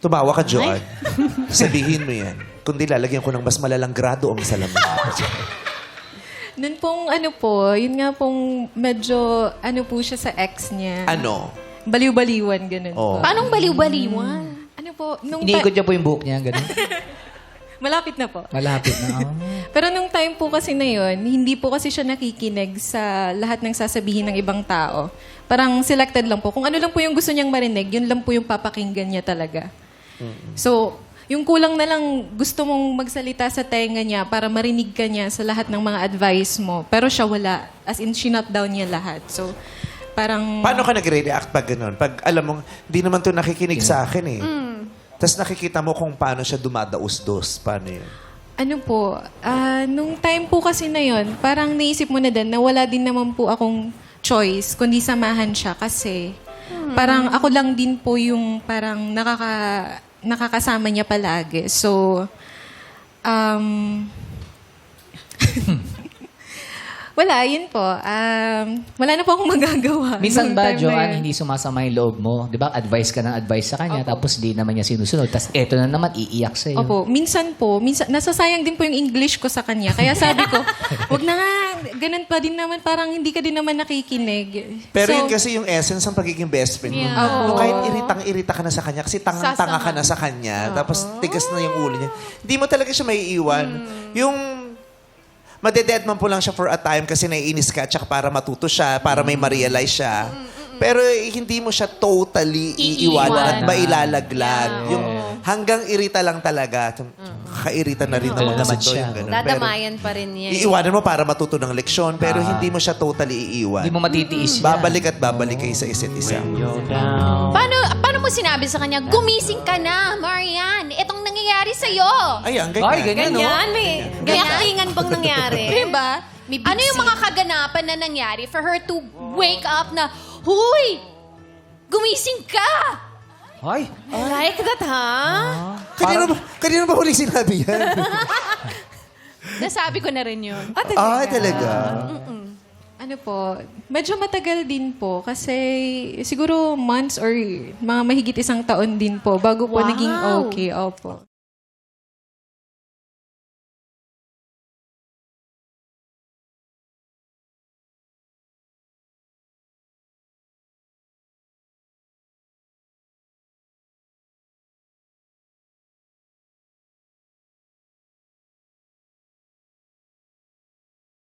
Tumawa ka, Joanne. Sabihin mo yan. Kundi lalagyan ko ng mas malalang grado ang salamin. Nun pong ano po, yun nga pong medyo ano po siya sa ex niya. Ano? Baliw-baliwan, ganun Oh. po. Paanong baliw-baliwan? Ano po, nung Iniikot niya po yung buhok niya, gano'n. malapit na po. Malapit na. Oh. Pero nung time po kasi na yun, hindi po kasi siya nakikinig sa lahat ng sasabihin ng ibang tao. Parang selected lang po. Kung ano lang po yung gusto niyang marinig, yun lang po yung papakinggan niya talaga. So, yung kulang na lang gusto mong magsalita sa tenga niya para marinig ka niya sa lahat ng mga advice mo. Pero siya wala. As in, shinut down niya lahat. So, parang... Paano ka nagre-react pag gano'n? Pag alam mong, di naman to nakikinig sa akin eh. Tapos nakikita mo kung paano siya dumadaos-dos. Paano yun? Ano po, nung time po kasi na yon, parang naisip mo na din na wala din naman po akong choice kundi samahan siya kasi parang ako lang din po yung parang nakakasama niya palagi. So, wala, yun po. Wala na po akong magagawa. Minsan nung ba, time na Joanne, yun. hindi sumasama yung loob mo? Di ba, advice ka ng advice sa kanya, tapos di naman niya sinusunod. Tapos eto na naman, iiyak sa'yo. Opo, minsan nasasayang din po yung English ko sa kanya. Kaya sabi ko, wag na nga, ganun pa din naman, parang hindi ka din naman nakikinig. Pero So, yun kasi yung essence ng pagiging best friend mo. Yeah. Yung kahit iritang-irita ka na sa kanya, kasi tangang-tanga ka na sa kanya, tapos tigas na yung ulo niya, hindi mo talaga siya maiiwan. Yung madeded man po lang siya for a time kasi naiinis ka tsaka para matuto siya, para may ma-realize siya. Pero hindi mo siya totally iiwanan at mailalaglag. Yung hanggang irita lang talaga. Kairita na rin naman naman kasi to siya. yung ganun. Dadamayan pa rin yan. Iiwanan mo para matuto ng leksyon, pero hindi mo siya totally iiwan. Hindi mo matitiis yan. Babalik at babalik kayo sa isa't isa. Paano mo sinabi sa kanya, gumising ka na, Marian. Itong nangyayari sa'yo. Ayan, ganyan. Ay, ganyan, no? May actingan bang nangyari? diba? Ano yung mga kaganapan na nangyari for her to wake up na, huy, gumising ka? Ay, Like that, ha? Kanina ba huling sinabi yan? Nasabi ko na rin yun. Ah, talaga? Ano po, medyo matagal din po kasi siguro months or mga mahigit isang taon din po bago po Wow. naging okay. Opo.